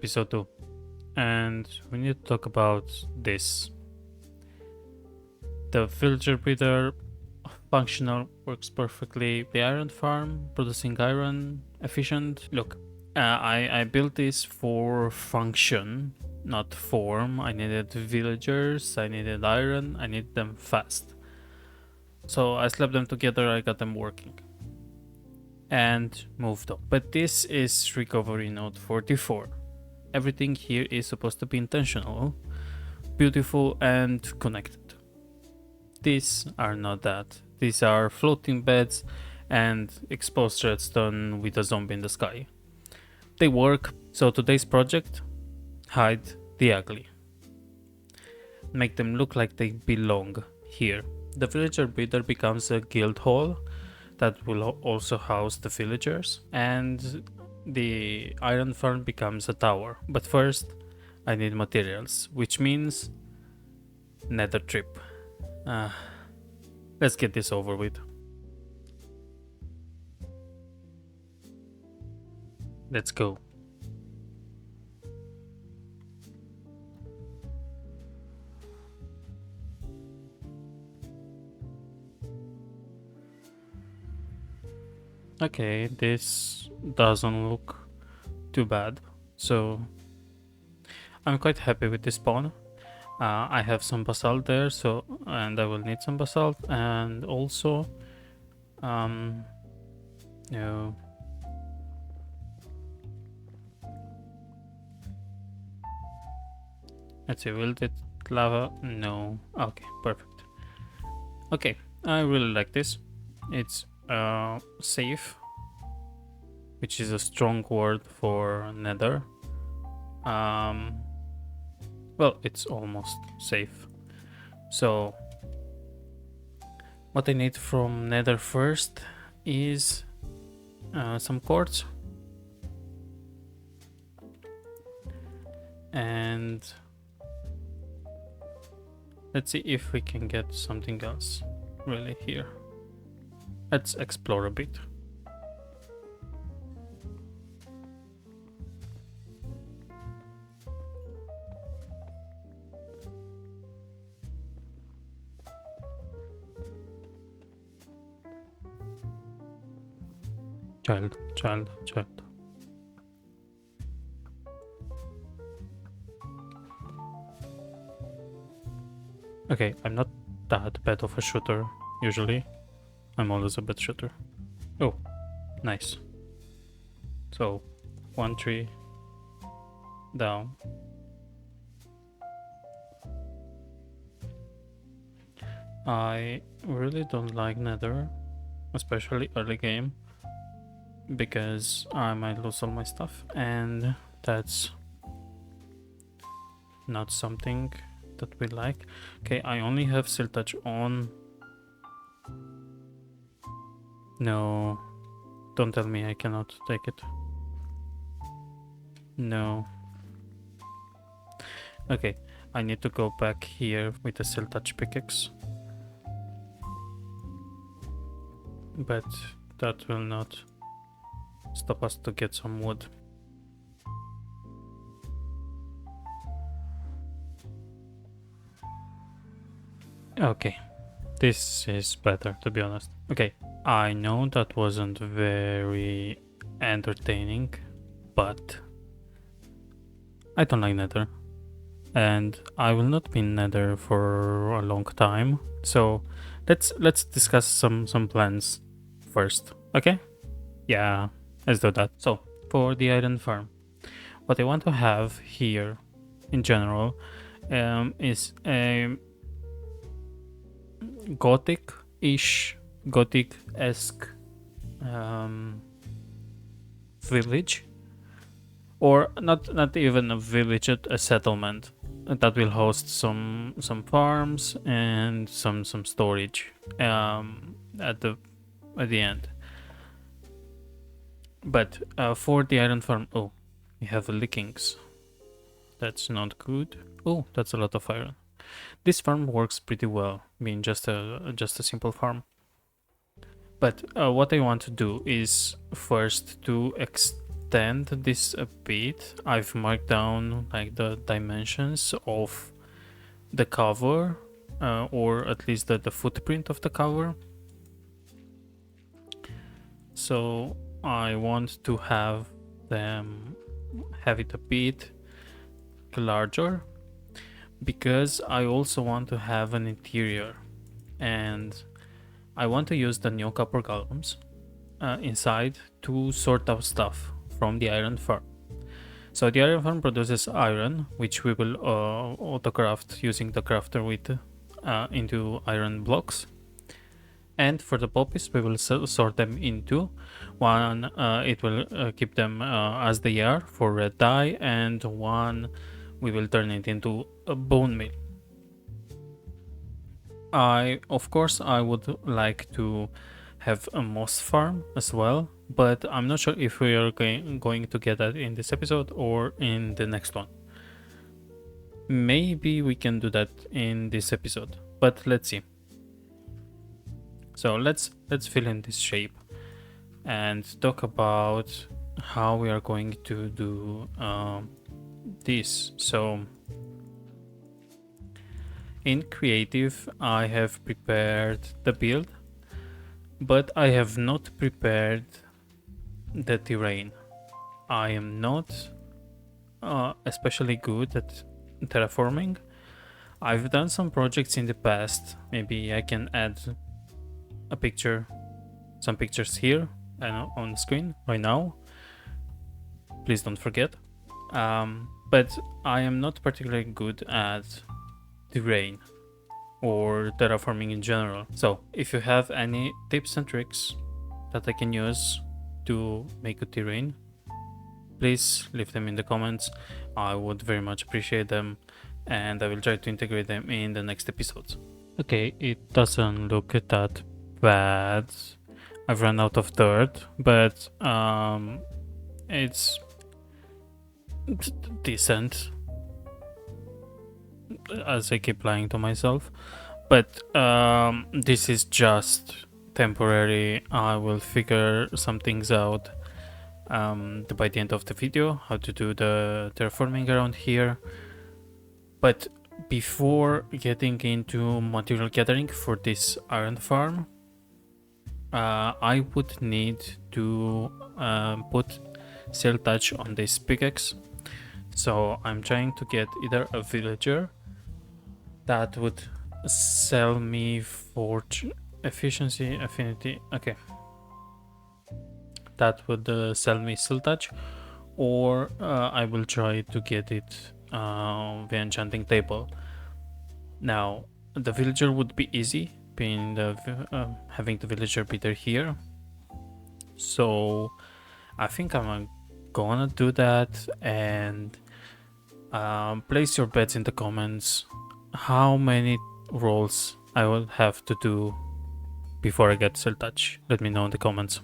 episode 2, and we need to talk about this. The villager breeder, functional, works perfectly. The iron farm, producing iron, efficient. Look, I built this for function, not form. I needed villagers, I needed iron, I needed them fast. So I slapped them together, I got them working. And moved on. But this is recovery node 44. Everything here is supposed to be intentional, beautiful, and connected. These are not that. These are floating beds and exposed redstone with a zombie in the sky. They work. So today's project: hide the ugly. Make them look like they belong here. The villager breeder becomes a guild hall that will also house the villagers, and the iron farm becomes a tower. But first, I need materials, which means Nether trip. Let's get this over with. Let's go. Okay, this doesn't look too bad, so I'm quite happy with this spawn. I have some basalt there, so and I will need some basalt, and also no. Let's see, will it lava? No. Okay, perfect. Okay, I really like this. It's safe, which is a strong word for Nether. Well, it's almost safe. So what I need from Nether first is some quartz and let's see if we can get something else really here. Let's explore a bit. Child. Okay, I'm not that bad of a shooter, usually. I'm always a bad shooter. Oh, nice. So, 1 tree down. I really don't like Nether, especially early game, because I might lose all my stuff, and that's not something that we like. Okay, I only have Silk Touch on. No, don't tell me I cannot take it. No. Okay, I need to go back here with the Silk Touch pickaxe. But that will not stop us to get some wood. Okay, this is better, to be honest. Okay, I know that wasn't very entertaining, but I don't like Nether, and I will not be in Nether for a long time. So let's discuss some plans first, okay? Yeah, let's do that. So for the iron farm, what I want to have here, in general, is a gothic-esque village, or not even a village, a settlement that will host some farms and some storage at the end. But for the iron farm, oh, we have lickings. That's not good. Oh, that's a lot of iron. This farm works pretty well, being just a simple farm. But what I want to do is first to extend this a bit, I've marked down like the dimensions of the cover, or at least the footprint of the cover. So I want to have it a bit larger, because I also want to have an interior, and I want to use the new copper columns inside to sort out stuff from the iron farm. So the iron farm produces iron, which we will auto craft using the crafter with into iron blocks. And for the poppies, we will sort them into one. It will keep them as they are for red dye, and one we will turn it into a bone meal. Of course, I would like to have a moss farm as well, but I'm not sure if we are going to get that in this episode or in the next one. Maybe we can do that in this episode, but let's see. So let's fill in this shape and talk about how we are going to do this. So in creative, I have prepared the build, but I have not prepared the terrain. I am not especially good at terraforming. I've done some projects in the past. Maybe I can add a picture, some pictures here and on the screen right now. Please don't forget. But I am not particularly good at terrain or terraforming in general. So if you have any tips and tricks that I can use to make a terrain, please leave them in the comments. I would very much appreciate them, and I will try to integrate them in the next episodes. Okay, it doesn't look that bad. I've run out of dirt, but it's decent, as I keep lying to myself. But this is just temporary. I will figure some things out by the end of the video, how to do the terraforming around here. But before getting into material gathering for this iron farm, I would need to put sell touch on this pickaxe. So I'm trying to get either a villager that would sell me forge efficiency, affinity, okay, that would sell me sell touch, or I will try to get it via enchanting table. Now the villager would be easy, being having the villager be there here. So I think I'm gonna do that, and place your bets in the comments how many rolls I will have to do before I get cell touch. Let me know in the comments.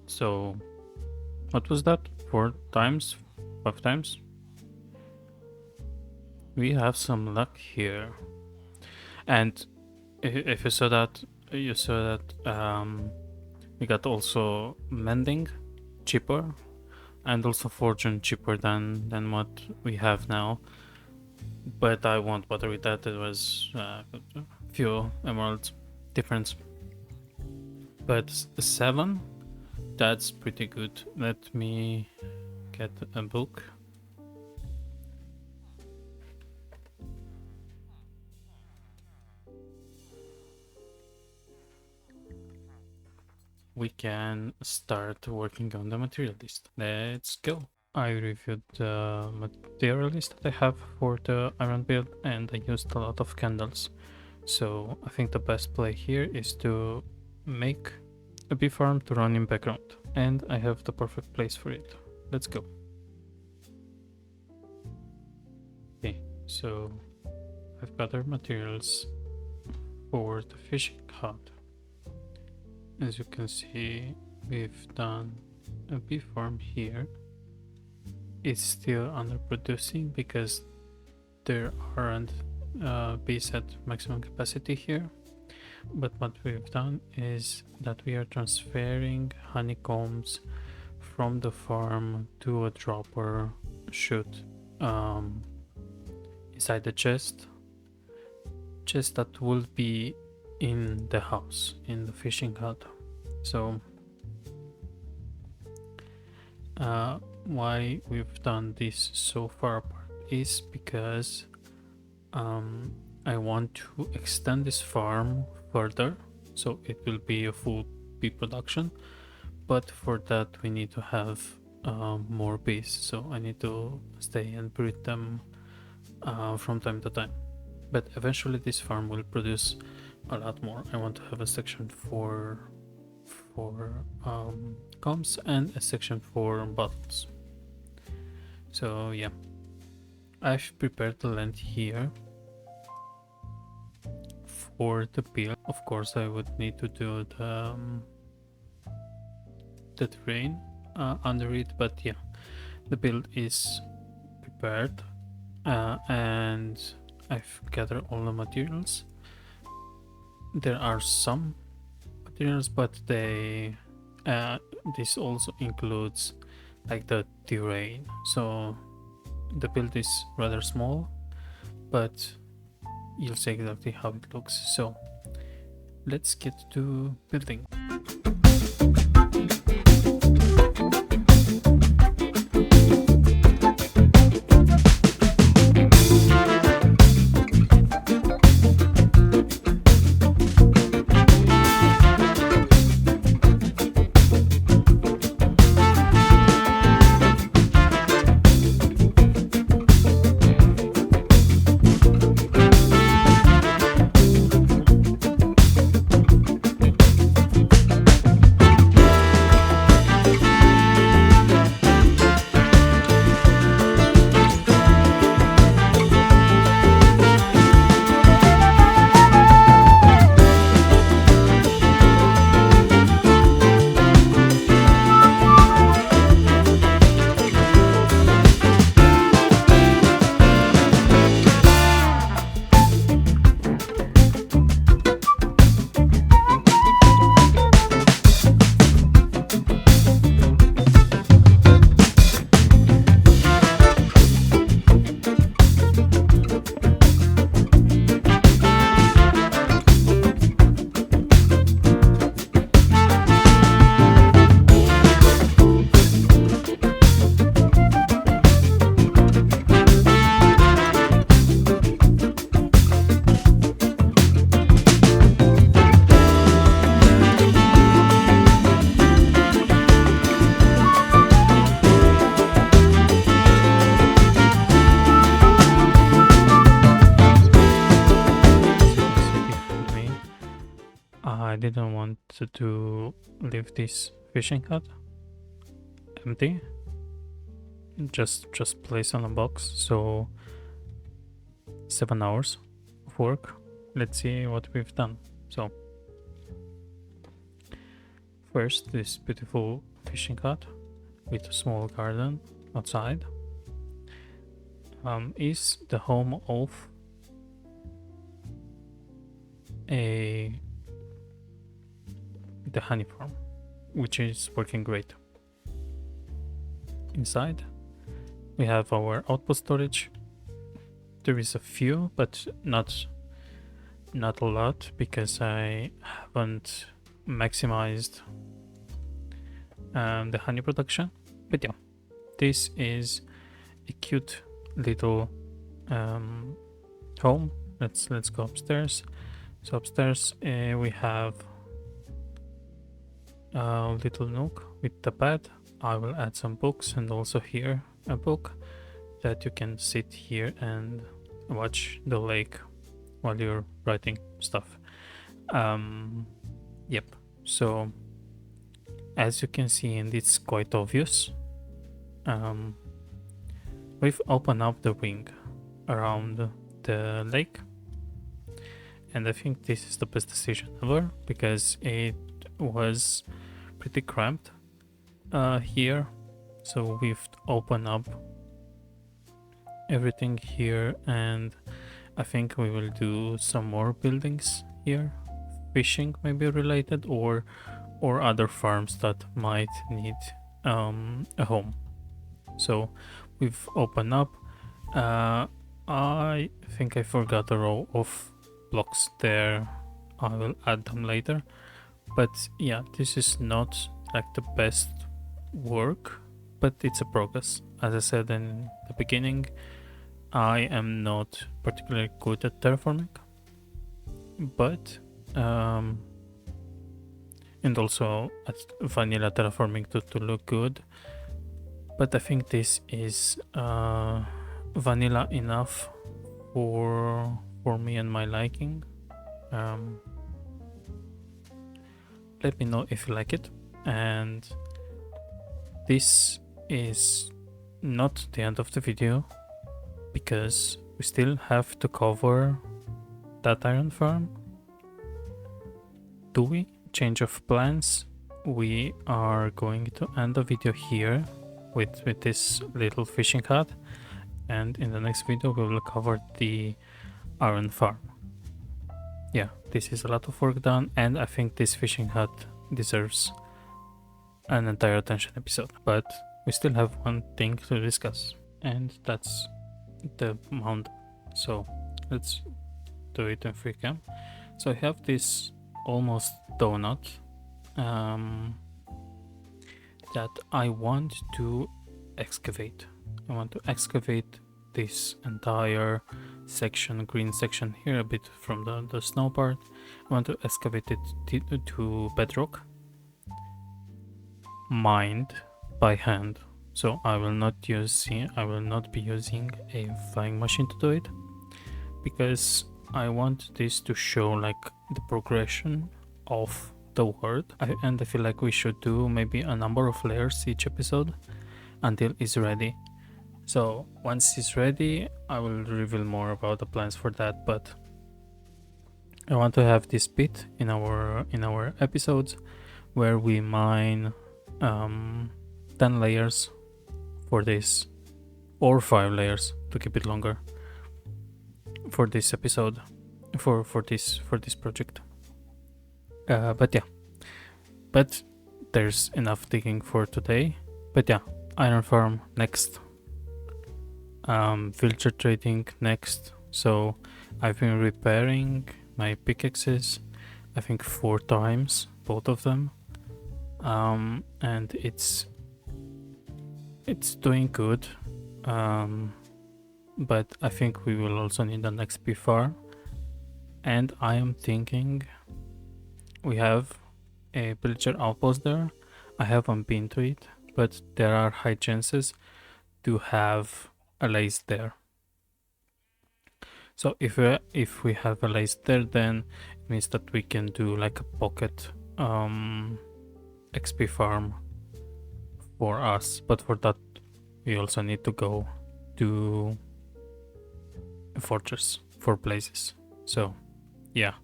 So what was that? 4 times? 5 times? We have some luck here. And if you saw that, you saw that we got also mending cheaper, and also fortune cheaper than what we have now. But I won't bother with that. It was a few emeralds difference. But 7, that's pretty good. Let me get a book. We can start working on the material list. Let's go. I reviewed the material list that I have for the iron build, and I used a lot of candles. So I think the best play here is to make a bee farm to run in background, and I have the perfect place for it. Let's go. Okay, so I've gathered materials for the fishing hut. As you can see, we've done a bee farm here. It's still underproducing because there aren't bees at maximum capacity here. But what we've done is that we are transferring honeycombs from the farm to a dropper chute inside the chest that will be in the house, in the fishing hut. So why we've done this so far apart is because I want to extend this farm further, so it will be a full bee production, but for that we need to have more bees, so I need to stay and breed them from time to time. But eventually this farm will produce a lot more. I want to have a section for combs and a section for bottles. So yeah, I've prepared the land here for the build. Of course I would need to do the terrain under it, but yeah, the build is prepared and I've gathered all the materials. There are some materials, but they this also includes like the terrain, so the build is rather small, but you'll see exactly how it looks. So let's get to building. I didn't want to leave this fishing hut empty, just place on a box. So 7 hours of work. Let's see what we've done. So first, this beautiful fishing hut with a small garden outside is the home of the honey farm, which is working great. Inside we have our output storage. There is a few, but not a lot, because I haven't maximized the honey production. But yeah, this is a cute little home. Let's go upstairs. So upstairs we have a little nook with the bed. I will add some books, and also here a book that you can sit here and watch the lake while you're writing stuff. Yep, so as you can see, and it's quite obvious, we've opened up the ring around the lake, and I think this is the best decision ever because it was pretty cramped here, so we've opened up everything here, and I think we will do some more buildings here, fishing maybe related, or other farms that might need a home. So we've opened up. I think I forgot a row of blocks there. I will add them later. But yeah, this is not like the best work, but it's a progress. As I said in the beginning, I am not particularly good at terraforming, but and also at vanilla terraforming to look good. But I think this is vanilla enough for me and my liking. Let me know if you like it. And this is not the end of the video, because we still have to cover that iron farm. Do we? Change of plans. We are going to end the video here with this little fishing hut, and in the next video we will cover the iron farm. Yeah, this is a lot of work done, and I think this fishing hut deserves an entire attention episode. But we still have one thing to discuss, and that's the mountain. So let's do it in free cam. So I have this almost donut that I want to excavate. I want to excavate this entire section, green section here, a bit from the snow part. I want to excavate it to bedrock, mined by hand. So I will not be using a flying machine to do it, because I want this to show like the progression of the world. And I feel like we should do maybe a number of layers each episode until it's ready. So once it's ready, I will reveal more about the plans for that. But I want to have this bit in our episodes where we mine 10 layers for this, or 5 layers to keep it longer, for this episode, for this project. But yeah, but there's enough digging for today. But yeah, iron farm next, villager trading next. So I've been repairing my pickaxes, I think 4 times, both of them, and it's doing good. But I think we will also need an XP farm, and I am thinking we have a villager outpost there. I haven't been to it, but there are high chances to have a lace there. So if we have a lace there, then it means that we can do like a pocket XP farm for us. But for that, we also need to go to a fortress for places. So yeah,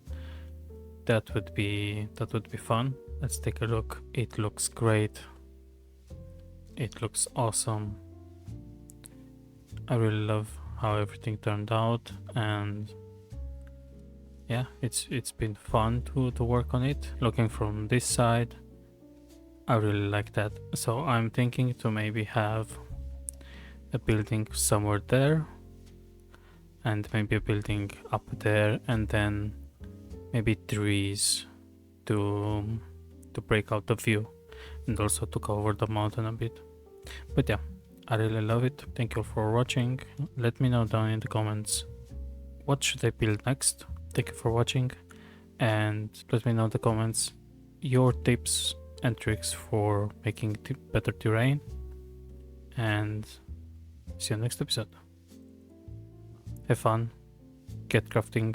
that would be fun. Let's take a look. It looks great. It looks awesome. I really love how everything turned out, and yeah, it's been fun to work on it. Looking from this side, I really like that. So I'm thinking to maybe have a building somewhere there, and maybe a building up there, and then maybe trees to break out the view, and also to cover the mountain a bit. But yeah, I really love it. Thank you all for watching. Let me know down in the comments what should I build next. Thank you for watching, and let me know in the comments your tips and tricks for making better terrain, and see you next episode. Have fun, get crafting,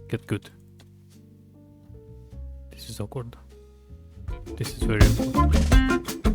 get good. This is awkward. This is very important.